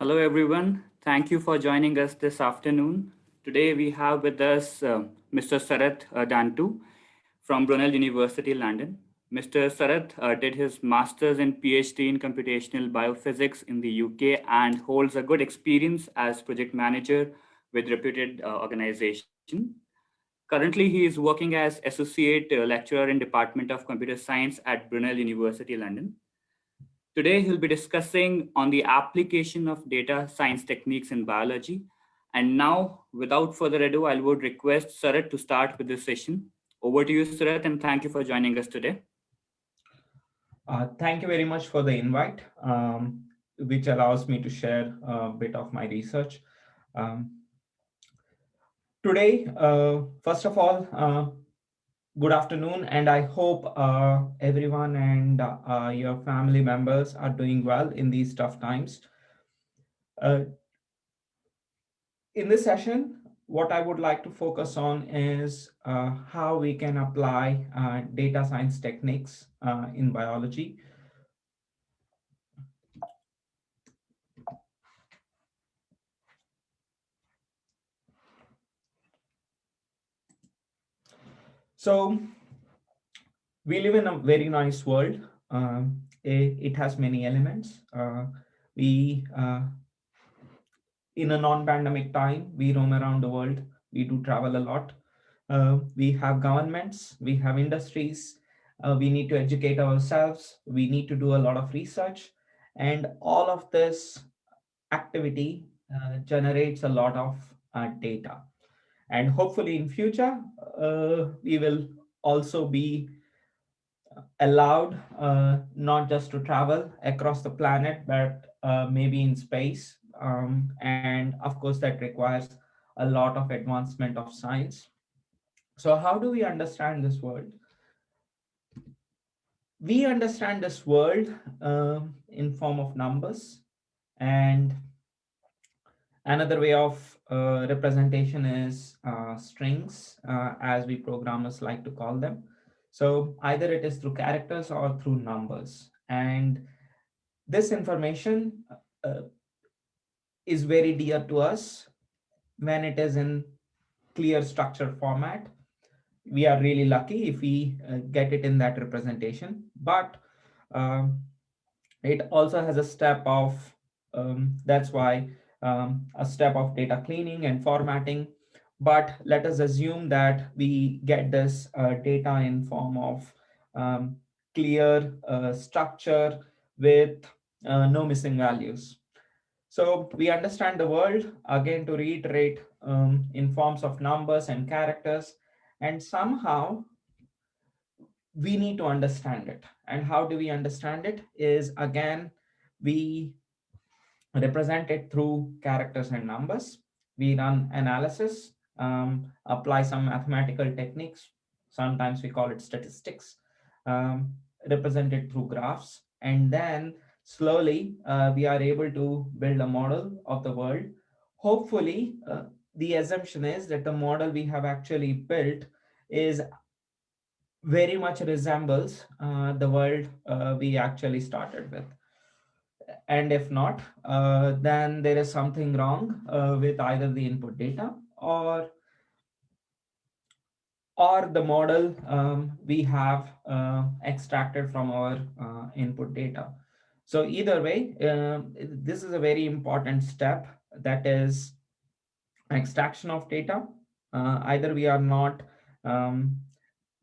Hello, everyone. Thank you for joining us this afternoon. Today, we have with us Mr. Sarath Dantu from Brunel University, London. Mr. Sarath did his master's and PhD in computational biophysics in the UK and holds a good experience as project manager with reputed organization. Currently, he is working as associate lecturer in Department of Computer Science at Brunel University, London. Today, he'll be discussing on the application of data science techniques in biology. And now, without further ado, I would request Sarat to start with this session. Over to you, Sarat, and thank you for joining us today. Thank you very much for the invite, which allows me to share a bit of my research. Um, Today, first of all, good afternoon, and I hope everyone and your family members are doing well in these tough times. Uh, in this session, what I would like to focus on is how we can apply data science techniques in biology. So, we live in a very nice world. It has many elements. We In a non-pandemic time, we roam around the world. We do travel a lot. We have governments, we have industries. We need to educate ourselves. We need to do a lot of research, and all of this activity generates a lot of data. And hopefully, in future, we will also be allowed not just to travel across the planet, but maybe in space. And of course, that requires a lot of advancement of science. So, how do we understand this world? We understand this world in form of numbers, and another way of representation is strings, as we programmers like to call them. So either it is through characters or through numbers. And this information uh, is very dear to us when it is in clear structured format. We are really lucky if we get it in that representation. But um, it also has a step of that's why a step of data cleaning and formatting. But let us assume that we get this data in form of um, clear structure with no missing values. So we understand the world, again, to reiterate, in forms of numbers and characters, and somehow we need to understand it. And how do we understand it? Is again, we represent it through characters and numbers. We run analysis, apply some mathematical techniques. Sometimes we call it statistics, um, represent it through graphs. And then slowly we are able to build a model of the world. Hopefully, the assumption is that the model we have actually built is very much resembles the world we actually started with. And if not, then there is something wrong with either the input data or the model we have extracted from our input data. So either way, this is a very important step, that is extraction of data. Either we are not um,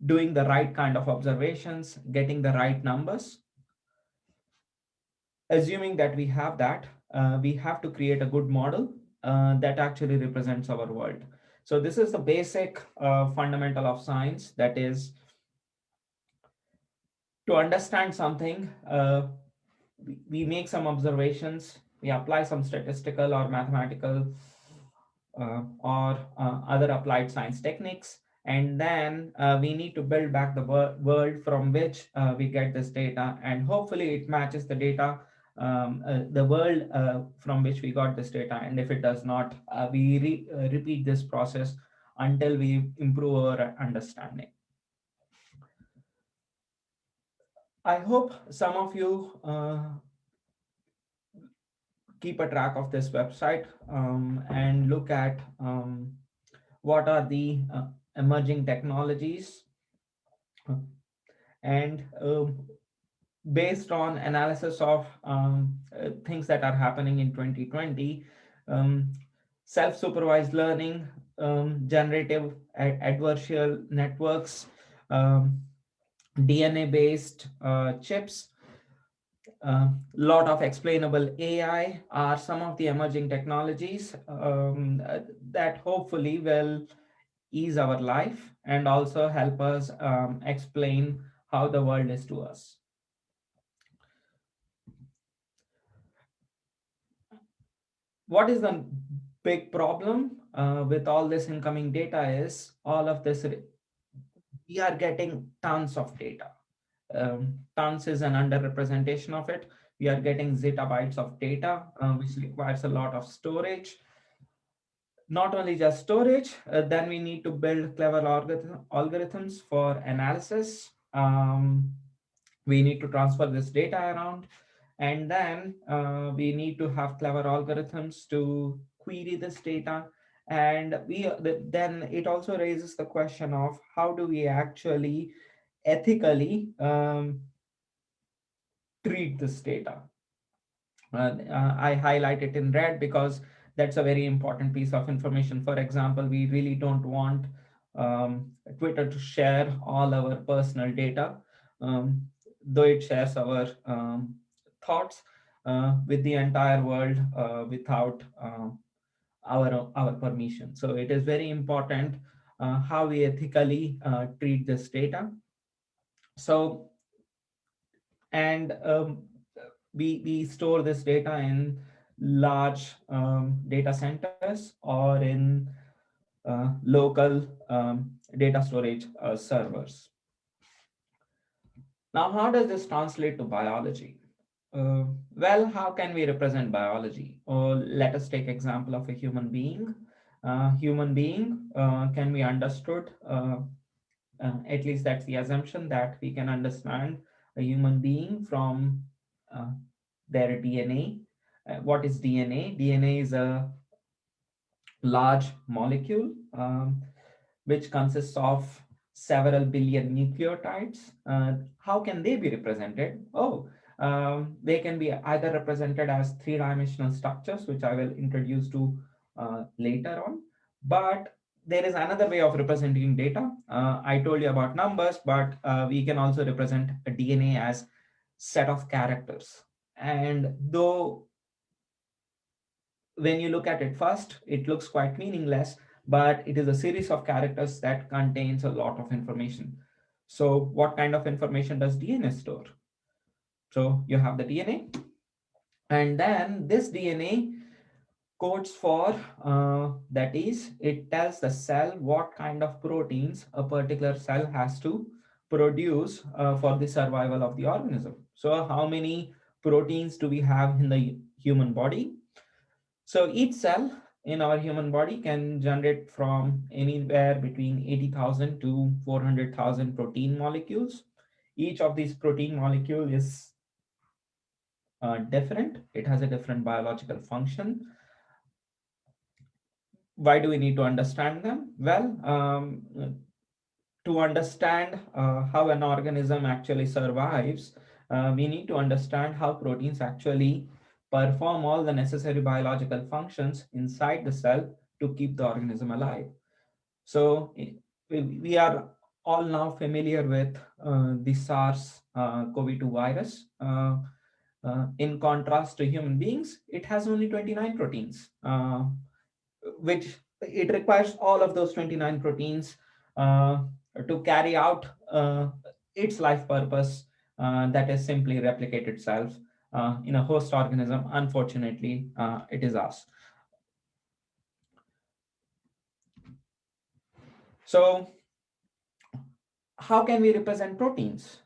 doing the right kind of observations, getting the right numbers. Assuming that we have that, we have to create a good model that actually represents our world. So this is the basic fundamental of science, that is, to understand something, we make some observations, we apply some statistical or mathematical or other applied science techniques, and then we need to build back the world from which we get this data, and hopefully it matches the data, the world from which we got this data. And if it does not, we repeat this process until we improve our understanding. I hope some of you keep a track of this website and look at what are the emerging technologies, and based on analysis of things that are happening in 2020, um, self-supervised learning, generative adversarial networks, um, DNA-based chips, a lot of explainable AI are some of the emerging technologies that hopefully will ease our life and also help us explain how the world is to us. What is the big problem with all this incoming data is all of this, we are getting tons of data. Tons is an underrepresentation of it. We are getting zettabytes of data, which requires a lot of storage. Not only just storage, then we need to build clever algorithms for analysis. We need to transfer this data around, and then we need to have clever algorithms to query this data. And then it also raises the question of how do we actually ethically treat this data. I highlight it in red because that's a very important piece of information. For example, we really don't want Twitter to share all our personal data, though it shares our thoughts with the entire world without our permission. So it is very important how we ethically treat this data. So, and we store this data in large data centers or in local data storage servers. Now, how does this translate to biology? Well, how can we represent biology? Or let us take example of a human being. Human being can be understood, at least that's the assumption, that we can understand a human being from their DNA. What is DNA? DNA is a large molecule which consists of several billion nucleotides. How can they be represented? They can be either represented as three-dimensional structures, which I will introduce to later on. But there is another way of representing data. I told you about numbers, but we can also represent a DNA as set of characters. And though when you look at it first, it looks quite meaningless, but it is a series of characters that contains a lot of information. So what kind of information does DNA store? So you have the DNA, and then this DNA codes for, that is, it tells the cell what kind of proteins a particular cell has to produce for the survival of the organism. So how many proteins do we have in the human body? So each cell in our human body can generate from anywhere between 80,000 to 400,000 protein molecules. Each of these protein molecule is different. It has a different biological function. Why do we need to understand them? Well, to understand how an organism actually survives, we need to understand how proteins actually perform all the necessary biological functions inside the cell to keep the organism alive. So we are all now familiar with the SARS CoV-2 virus. In contrast to human beings, it has only 29 proteins, which it requires all of those 29 proteins to carry out its life purpose, that is simply replicate itself in a host organism. Unfortunately, it is us. So how can we represent proteins?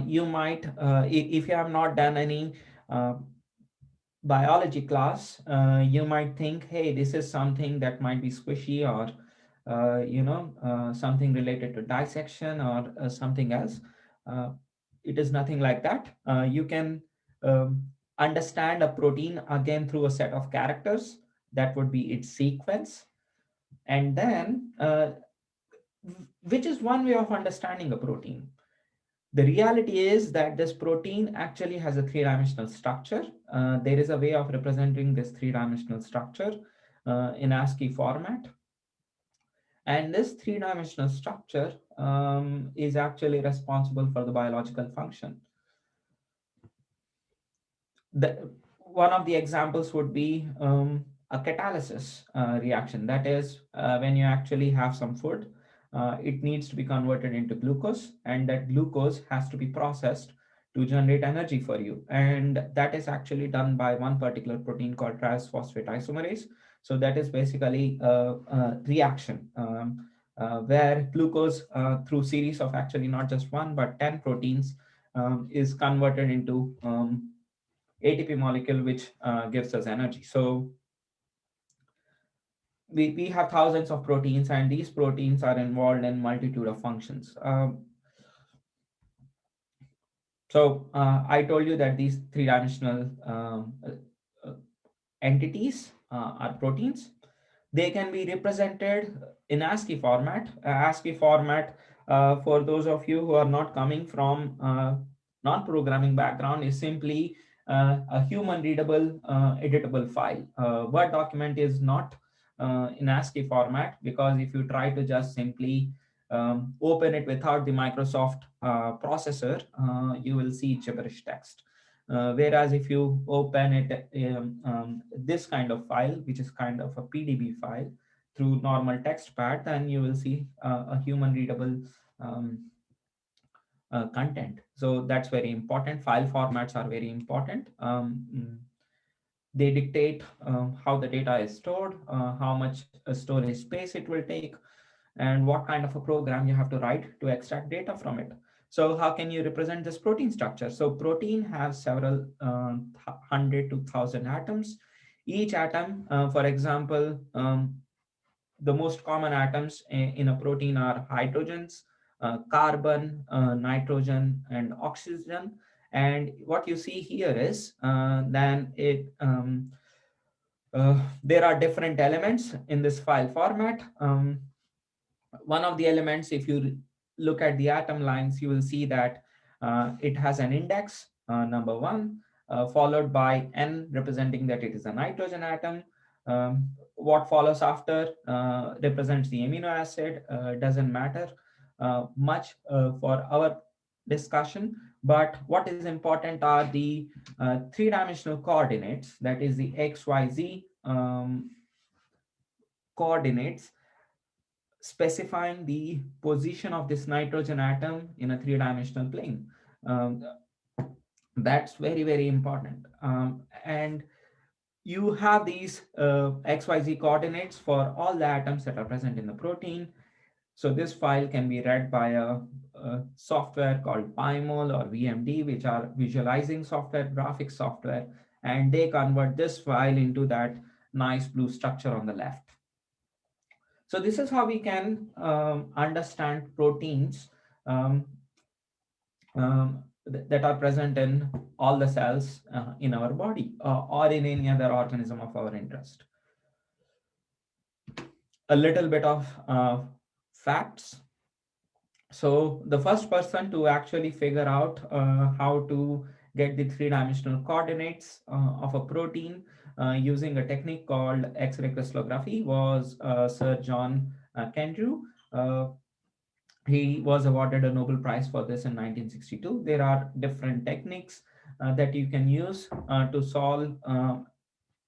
You might, if you have not done any biology class, you might think, hey, this is something that might be squishy, or something related to dissection, or something else. It is nothing like that. You can understand a protein again through a set of characters. That would be its sequence. And then, which is one way of understanding a protein. The reality is that this protein actually has a three-dimensional structure. There is a way of representing this three-dimensional structure in ASCII format. And this three-dimensional structure is actually responsible for the biological function. One of the examples would be a catalysis reaction. That is, when you actually have some food, it needs to be converted into glucose, and that glucose has to be processed to generate energy for you. And that is actually done by one particular protein called triphosphate isomerase. So that is basically a reaction where glucose, through series of actually not just one, but 10 proteins, is converted into ATP molecule, which gives us energy. So we have thousands of proteins, and these proteins are involved in multitude of functions. I told you that these three-dimensional entities are proteins. They can be represented in ASCII format. ASCII format, for those of you who are not coming from non-programming background, is simply a human readable, editable file. Word document is not in ASCII format, because if you try to just simply open it without the Microsoft processor, you will see gibberish text. Whereas if you open it, this kind of file, which is kind of a PDB file, through normal text pad, then you will see a human readable content. So that's very important. File formats are very important. They dictate how the data is stored, how much storage space it will take, and what kind of a program you have to write to extract data from it. So how can you represent this protein structure? So protein has several 100 to 1,000 atoms. Each atom, for example, the most common atoms in a protein are hydrogens, carbon, nitrogen, and oxygen. And what you see here is there are different elements in this file format. One of the elements, if you look at the atom lines, you will see that it has an index, number 1, followed by N, representing that it is a nitrogen atom. What follows after represents the amino acid. Doesn't matter much for our discussion, but what is important are the three-dimensional coordinates, that is the XYZ coordinates, specifying the position of this nitrogen atom in a three-dimensional plane. That's very, very important. And you have these XYZ coordinates for all the atoms that are present in the protein. So this file can be read by a software called PyMol or VMD, which are visualizing software, graphics software, and they convert this file into that nice blue structure on the left. So this is how we can understand proteins that are present in all the cells in our body or in any other organism of our interest. A little bit of facts. So the first person to actually figure out how to get the three-dimensional coordinates of a protein using a technique called X-ray crystallography was Sir John Kendrew. He was awarded a Nobel Prize for this in 1962. There are different techniques that you can use to solve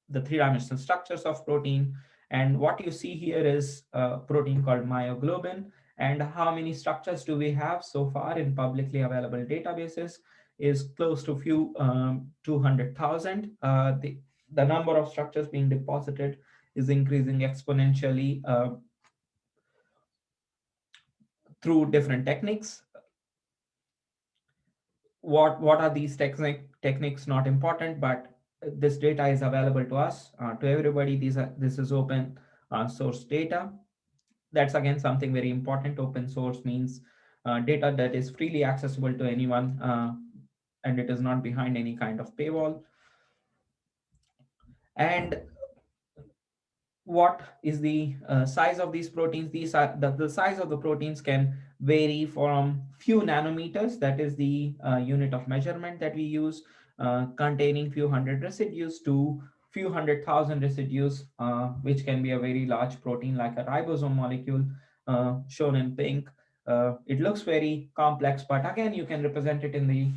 the three-dimensional structures of protein. And what you see here is a protein called myoglobin. And how many structures do we have so far in publicly available databases is close to 200,000. The number of structures being deposited is increasing exponentially through different techniques. What are these techniques? Not important, but this data is available to us, to everybody. This is open source data. That's again something very important. Open source means data that is freely accessible to anyone, and it is not behind any kind of paywall. And what is the size of these proteins? These are the size of the proteins can vary from few nanometers, that is the unit of measurement that we use, containing few hundred residues, to few hundred thousand residues, which can be a very large protein like a ribosome molecule, shown in pink. It looks very complex, but again, you can represent it in the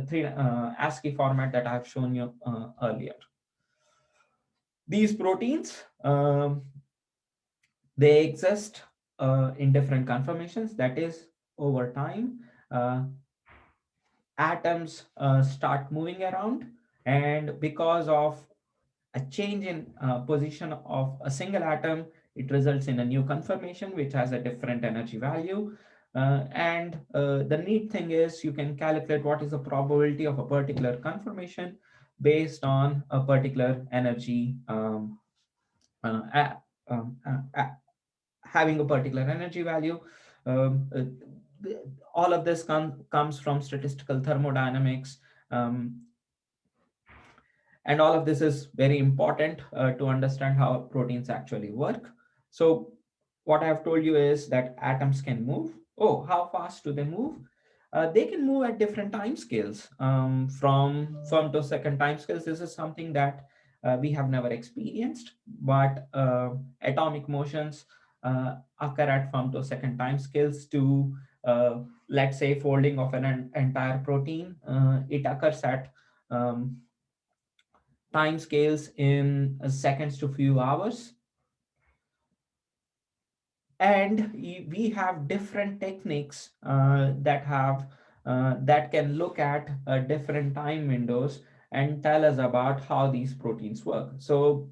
three ASCII format that I have shown you earlier. These proteins, they exist in different conformations. That is, over time, atoms start moving around, and because of a change in position of a single atom, it results in a new conformation which has a different energy value. And the neat thing is you can calculate what is the probability of a particular conformation based on a particular energy, uh, a- um, uh, a- having a particular energy value. Um, uh, all of this comes from statistical thermodynamics. Um, and all of this is very important to understand how proteins actually work. So what I have told you is that atoms can move. Oh, how fast do they move? They can move at different time scales, from femtosecond time scales. This is something that we have never experienced, but atomic motions occur at femtosecond time scales. To let's say folding of an entire protein, it occurs at um, time scales in seconds to few hours. And we have different techniques that can look at different time windows and tell us about how these proteins work. So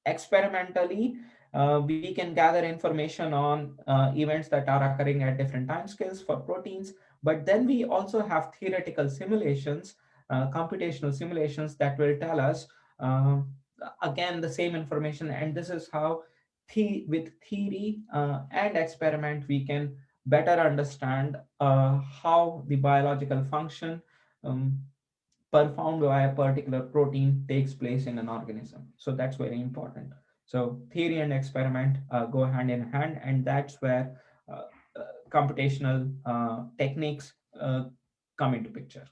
experimentally, we can gather information on events that are occurring at different time scales for proteins, but then we also have theoretical simulations, computational simulations, that will tell us uh, again the same information. And this is how with theory and experiment we can better understand how the biological function um, performed by a particular protein takes place in an organism. So that's very important. So theory and experiment go hand in hand, and that's where computational techniques come into picture.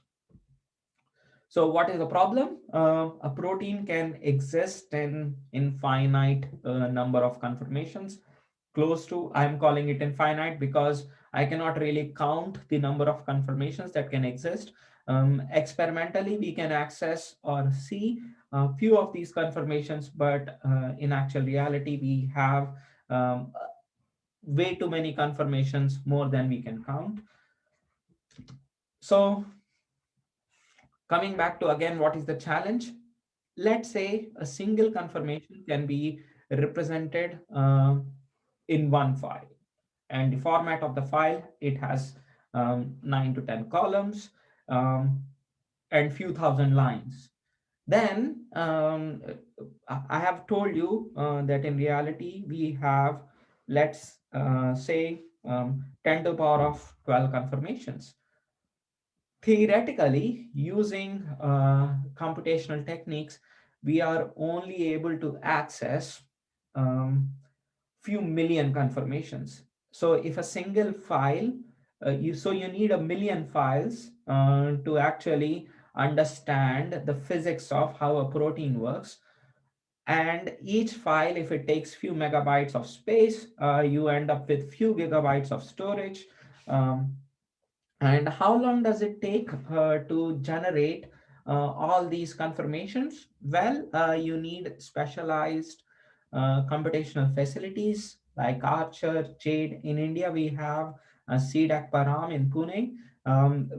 So what is the problem? A protein can exist in infinite number of conformations, close to, I'm calling it infinite because I cannot really count the number of conformations that can exist. Experimentally, we can access or see a few of these conformations, but in actual reality, we have um, way too many conformations, more than we can count. So coming back to again, what is the challenge? Let's say a single confirmation can be represented in one file, and the format of the file, it has 9 to 10 columns, um, and few thousand lines. Then I have told you that in reality we have, let's say, 10 to the power of 12 confirmations. Theoretically, using computational techniques, we are only able to access few million confirmations. So if a single file, you need a million files to actually understand the physics of how a protein works. And each file, if it takes few megabytes of space, you end up with few gigabytes of storage. Um, and how long does it take to generate all these confirmations? Well, you need specialized computational facilities like Archer, Jade. In India, we have CDAC Param in Pune,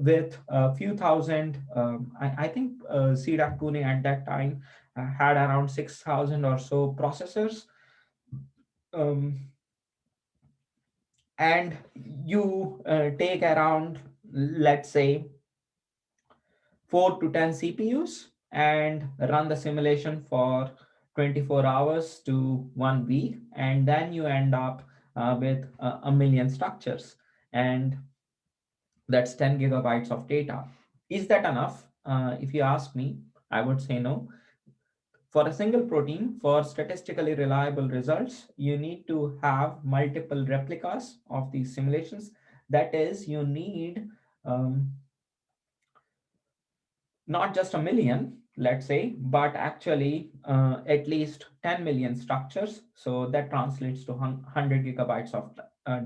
with a few thousand. I think CDAC Pune at that time had around 6,000 or so processors. Um, and you take around, let's say, 4 to 10 CPUs and run the simulation for 24 hours to 1 week, and then you end up with a million structures, and that's 10 gigabytes of data. Is that enough? If you ask me, I would say no. For a single protein, for statistically reliable results, you need to have multiple replicas of these simulations. That is, you need um, not just a million, let's say, but actually at least 10 million structures. So that translates to 100 gigabytes of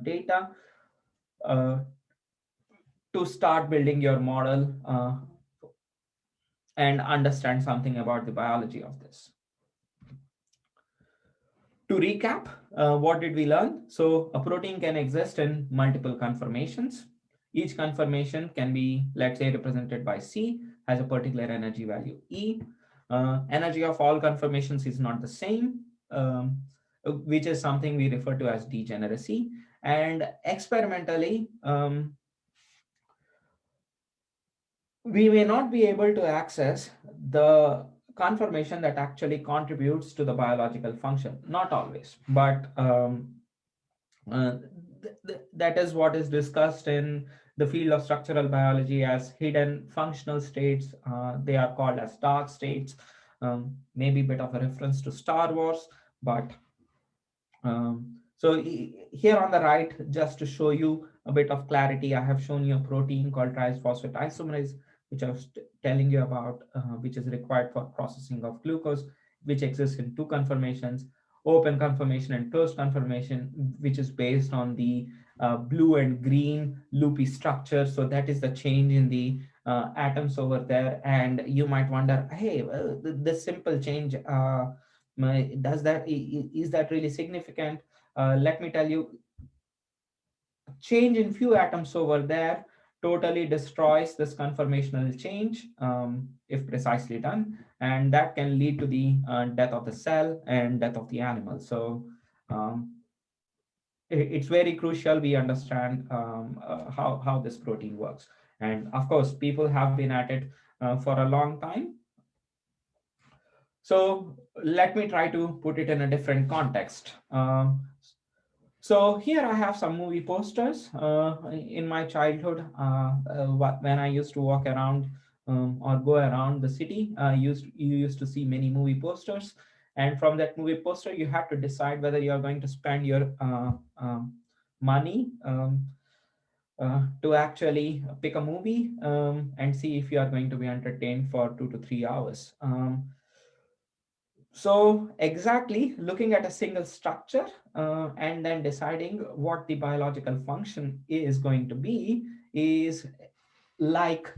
data uh, to start building your model and understand something about the biology of this. To recap, what did we learn? So a protein can exist in multiple conformations. Each conformation can be, let's say, represented by C, has a particular energy value E. Energy of all conformations is not the same, which is something we refer to as degeneracy. And experimentally, we may not be able to access the conformation that actually contributes to the biological function. Not always, but uh, that is what is discussed in the field of structural biology as hidden functional states. They are called as dark states. Maybe a bit of a reference to Star Wars, but so here on the right, just to show you a bit of clarity, I have shown you a protein called triphosphate isomerase, which I was telling you about, which is required for processing of glucose, which exists in two conformations, open conformation and closed conformation, which is based on the blue and green loopy structure. So that is the change in the atoms over there. And you might wonder, hey, well, this simple change, does that is that really significant? Let me tell you, change in few atoms over there totally destroys this conformational change if precisely done, and that can lead to the death of the cell and death of the animal. So um, it's very crucial we understand how this protein works. And of course, people have been at it for a long time. So let me try to put it in a different context. So here I have some movie posters. In my childhood, when I used to walk around or go around the city, you used to see many movie posters. And from that movie poster, you have to decide whether you are going to spend your money to actually pick a movie and see if you are going to be entertained for 2 to 3 hours. So exactly looking at a single structure and then deciding what the biological function is going to be is like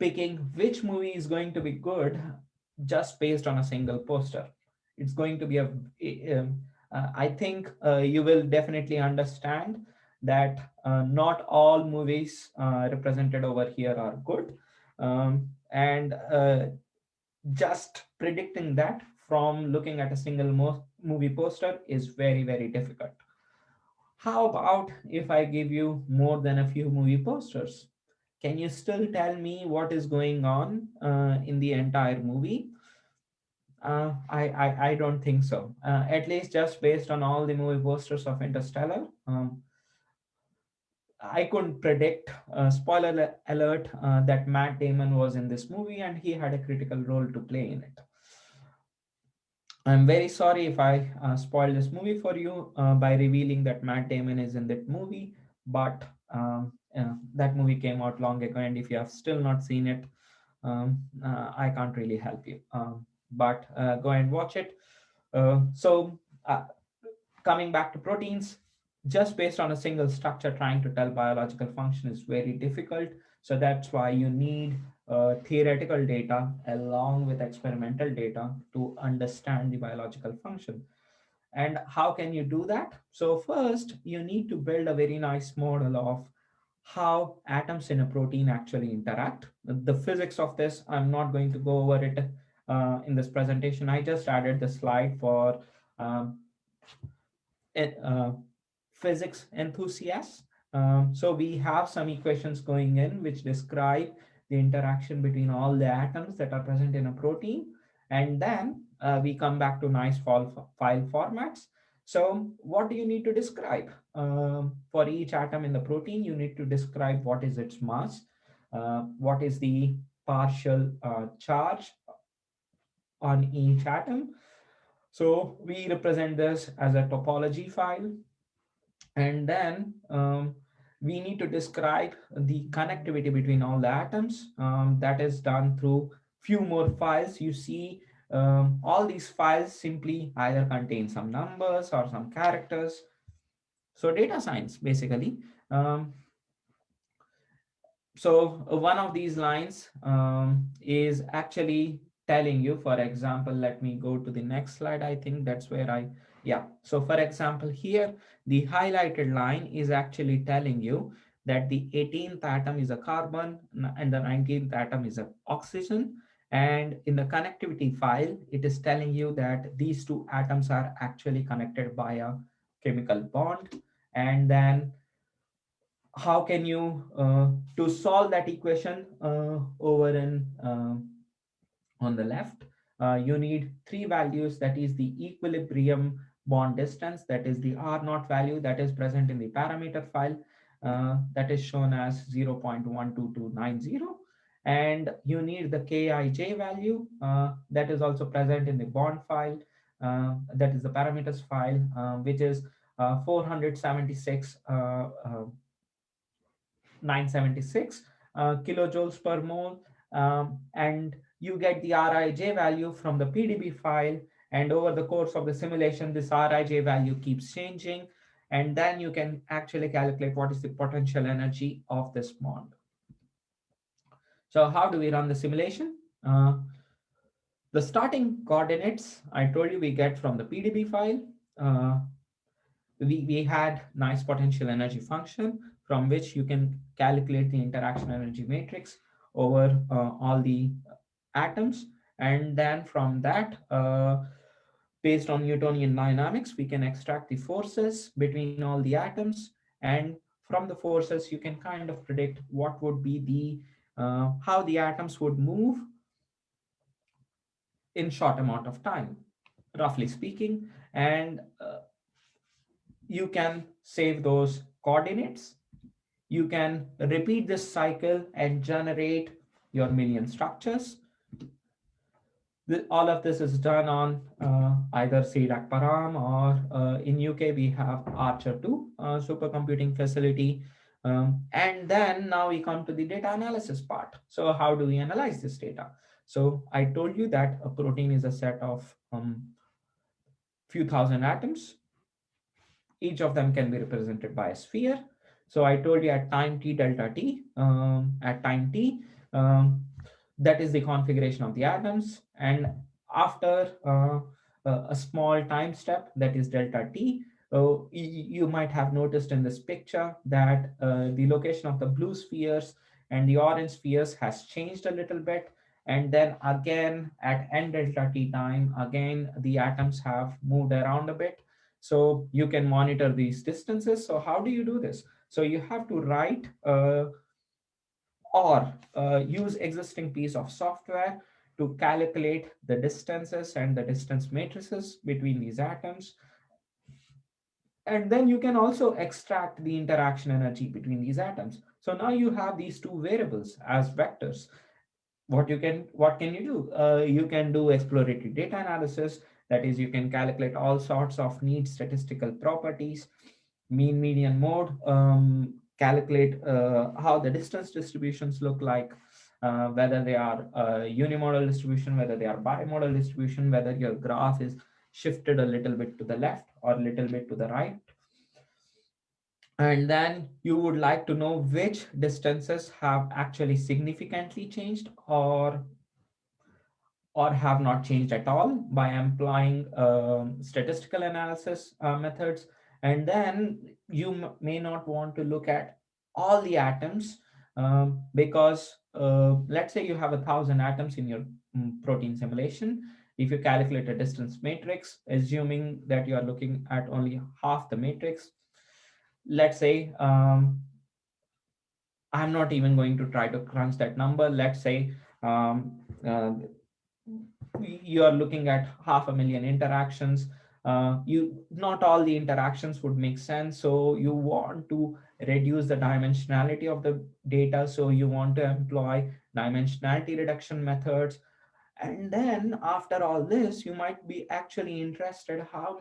picking which movie is going to be good just based on a single poster. It's going to be I think you will definitely understand that not all movies represented over here are good. And just predicting that from looking at a single movie poster is very, very difficult. How about if I give you more than a few movie posters? Can you still tell me what is going on in the entire movie? I don't think so. At least just based on all the movie posters of Interstellar, I couldn't predict, spoiler alert, that Matt Damon was in this movie and he had a critical role to play in it. I'm very sorry if I spoiled this movie for you by revealing that Matt Damon is in that movie, but that movie came out long ago, and if you have still not seen it, I can't really help you. But go and watch it. So, coming back to proteins, just based on a single structure, trying to tell biological function is very difficult. So that's why you need theoretical data along with experimental data to understand the biological function. And how can you do that? So first, you need to build a very nice model of how atoms in a protein actually interact. The physics of this, I'm not going to go over it in this presentation. I just added the slide for um, uh, physics enthusiasts. So we have some equations going in which describe the interaction between all the atoms that are present in a protein. And then we come back to nice file formats. So what do you need to describe? For each atom in the protein, you need to describe what is its mass, what is the partial charge on each atom. So we represent this as a topology file. And then we need to describe the connectivity between all the atoms. That is done through few more files. You see, all these files simply either contain some numbers or some characters. So data science, basically. So one of these lines is actually telling you, for example, let me go to the next slide. I think that's where yeah. So for example, here, the highlighted line is actually telling you that the 18th atom is a carbon and the 19th atom is an oxygen. And in the connectivity file, it is telling you that these two atoms are actually connected by a chemical bond. And then how can you to solve that equation over in on the left, you need three values. That is the equilibrium bond distance, that is the r naught value that is present in the parameter file, that is shown as 0.12290, and you need the kij value that is also present in the bond file, that is the parameters file, which is 476 976 kilojoules per mole, and you get the Rij value from the PDB file, and over the course of the simulation this Rij value keeps changing, and then you can actually calculate what is the potential energy of this bond. So how do we run the simulation? The starting coordinates I told you we get from the PDB file. Uh, we had nice potential energy function from which you can calculate the interaction energy matrix over all the atoms. And then from that, based on Newtonian dynamics, we can extract the forces between all the atoms. And from the forces, you can kind of predict what would be the how the atoms would move in short amount of time, roughly speaking. And you can save those coordinates. You can repeat this cycle and generate your million structures. All of this is done on either CDAC Param or in UK we have Archer 2 supercomputing facility. And then now we come to the data analysis part. So how do we analyze this data? So I told you that a protein is a set of few thousand atoms. Each of them can be represented by a sphere. So I told you at time t delta t, at time t, that is the configuration of the atoms. And after a small time step, that is delta t, you might have noticed in this picture that the location of the blue spheres and the orange spheres has changed a little bit. And then again at n delta t time, again the atoms have moved around a bit. So you can monitor these distances. So how do you do this? So you have to write or use existing piece of software to calculate the distances and the distance matrices between these atoms. And then you can also extract the interaction energy between these atoms. So now you have these two variables as vectors. What can you do? You can do exploratory data analysis. That is, you can calculate all sorts of neat statistical properties, mean, median, mode, calculate how the distance distributions look like, whether they are unimodal distribution, whether they are bimodal distribution, whether your graph is shifted a little bit to the left or a little bit to the right. And then you would like to know which distances have actually significantly changed or have not changed at all by employing statistical analysis methods. And then you may not want to look at all the atoms because let's say you have 1,000 atoms in your protein simulation. If you calculate a distance matrix, assuming that you are looking at only half the matrix, let's say I'm not even going to try to crunch that number. Let's say you are looking at 500,000 interactions. You not all the interactions would make sense, so you want to reduce the dimensionality of the data. So you want to employ dimensionality reduction methods, And then after all this, you might be actually interested how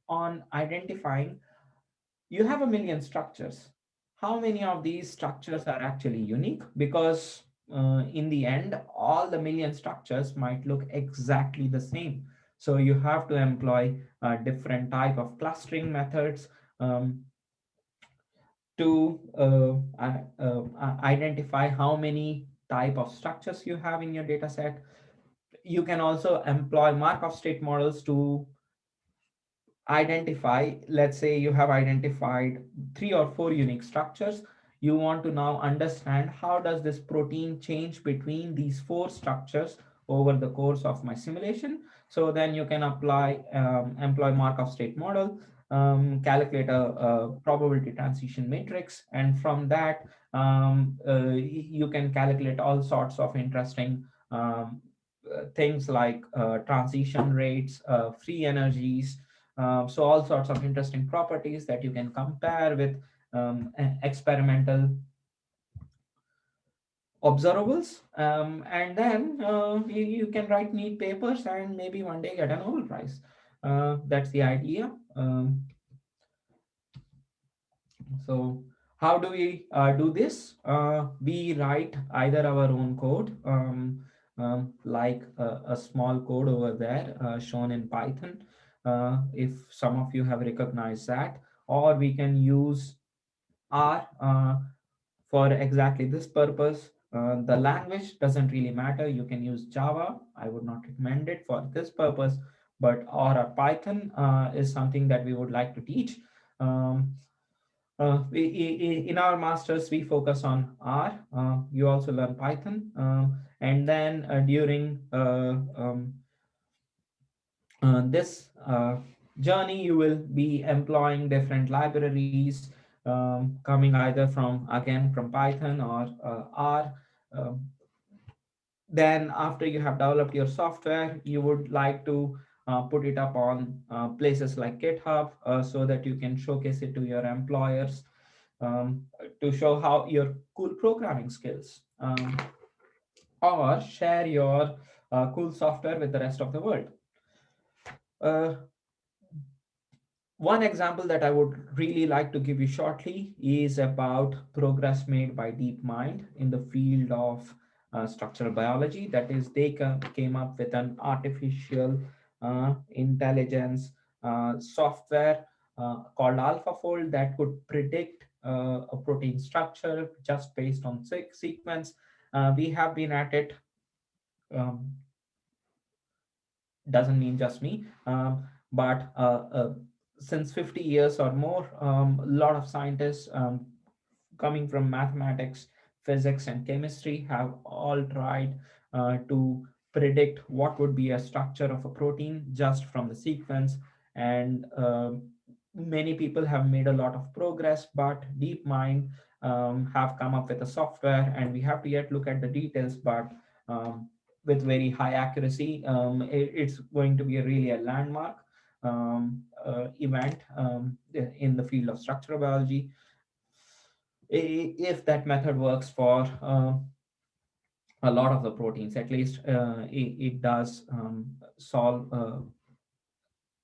on identifying, you have a million structures. How many of these structures are actually unique? Because in the end, all the million structures might look exactly the same. So you have to employ different type of clustering methods um, to identify how many type of structures you have in your data set. You can also employ Markov state models to identify, let's say you have identified 3 or 4 unique structures. You want to now understand how does this protein change between these 4 structures over the course of my simulation. So then you can employ Markov state model, calculate a probability transition matrix, and from that you can calculate all sorts of interesting things like transition rates, free energies, so all sorts of interesting properties that you can compare with experimental observables. And then you can write neat papers and maybe one day get a Nobel Prize. That's the idea. So how do we do this? We write either our own code, like a small code over there shown in Python, if some of you have recognized that, or we can use R for exactly this purpose. The language doesn't really matter. You can use Java. I would not recommend it for this purpose, but R or Python is something that we would like to teach. Um, in our masters, we focus on R. You also learn Python, and then during this journey, you will be employing different libraries coming either from, again, from Python or R. Um, then after you have developed your software, you would like to put it up on places like GitHub so that you can showcase it to your employers, to show how your cool programming skills, or share your cool software with the rest of the world. Uh, One example that I would really like to give you shortly is about progress made by DeepMind in the field of structural biology. That is, they came up with an artificial intelligence software called AlphaFold that could predict a protein structure just based on sequence. We have been at it, um, doesn't mean just me, but since 50 years or more, a lot of scientists coming from mathematics, physics, and chemistry have all tried to predict what would be a structure of a protein just from the sequence. And many people have made a lot of progress, but DeepMind have come up with a software, and we have to yet look at the details, but with very high accuracy. It's going to be really a landmark event in the field of structural biology. If that method works for a lot of the proteins, at least it does solve,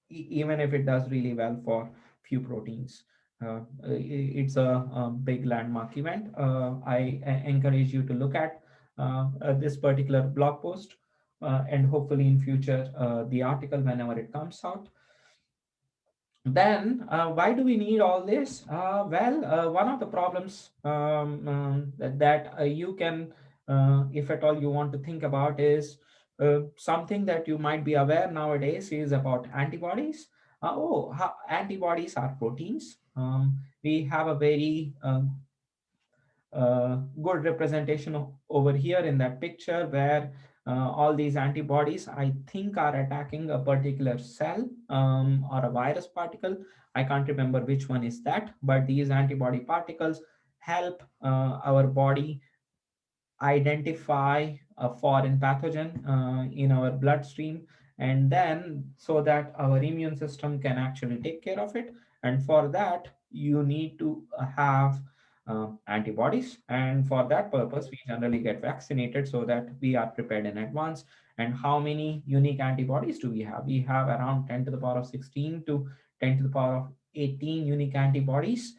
even if it does really well for few proteins. It's a big landmark event. I encourage you to look at this particular blog post, and hopefully in future the article whenever it comes out. Then why do we need all this? One of the problems that you can, if at all you want to think about, is something that you might be aware nowadays is about antibodies. Antibodies are proteins. We have a very good representation over here in that picture, where all these antibodies, I think, are attacking a particular cell or a virus particle. I can't remember which one is that, but these antibody particles help our body identify a foreign pathogen in our bloodstream, and then so that our immune system can actually take care of it. And for that, you need to have antibodies. And for that purpose, we generally get vaccinated so that we are prepared in advance. And how many unique antibodies do we have? We have around 10 to the power of 16 to 10 to the power of 18 unique antibodies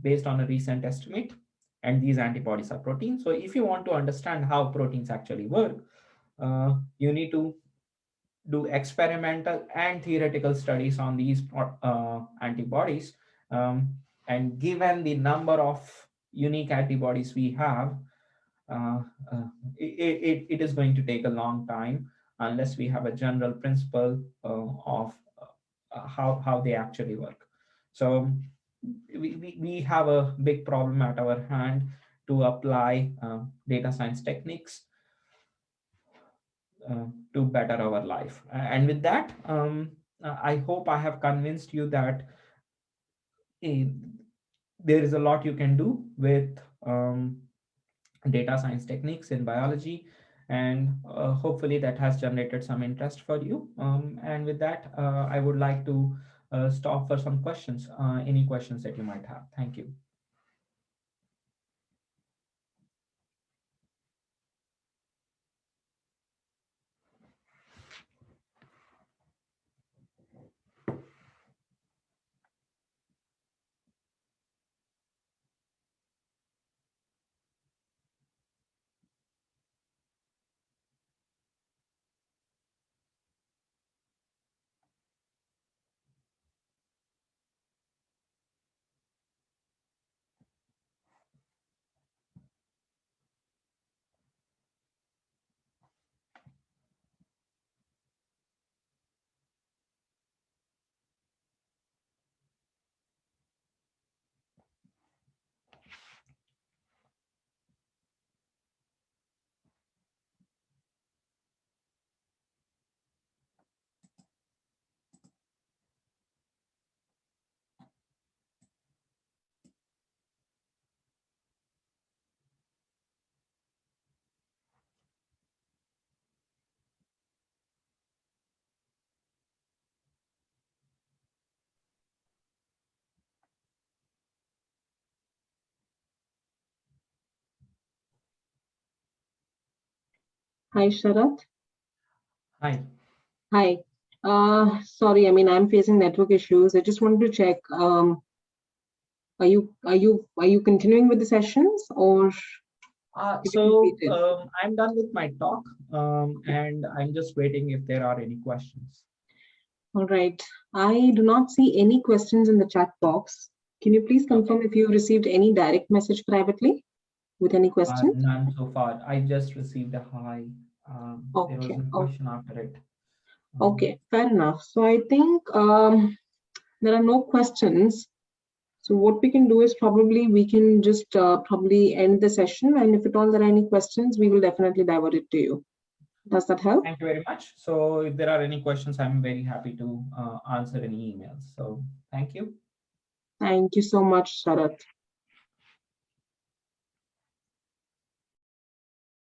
based on a recent estimate. And these antibodies are proteins. So if you want to understand how proteins actually work, you need to do experimental and theoretical studies on these antibodies. And given the number of unique antibodies we have, uh, it is going to take a long time unless we have a general principle of how they actually work. So we have a big problem at our hand to apply data science techniques to better our life. And with that, I hope I have convinced you that there is a lot you can do with data science techniques in biology, and hopefully that has generated some interest for you. And with that, I would like to stop for some questions, any questions that you might have. Thank you. Hi, Sharath. Hi. Hi. Sorry, I mean, I'm facing network issues. I just wanted to check. Are you continuing with the sessions, or? I'm done with my talk, and I'm just waiting if there are any questions. All right. I do not see any questions in the chat box. Can you please confirm if you received any direct message privately with any questions? None so far. I just received a hi. There was a question after it. Okay, fair enough. So I think there are no questions. So what we can do is probably we can just probably end the session, and if at all there are any questions, we will definitely divert it to you. Does that help? Thank you very much. So if there are any questions, I'm very happy to answer any emails. So thank you. Thank you so much, Sharath.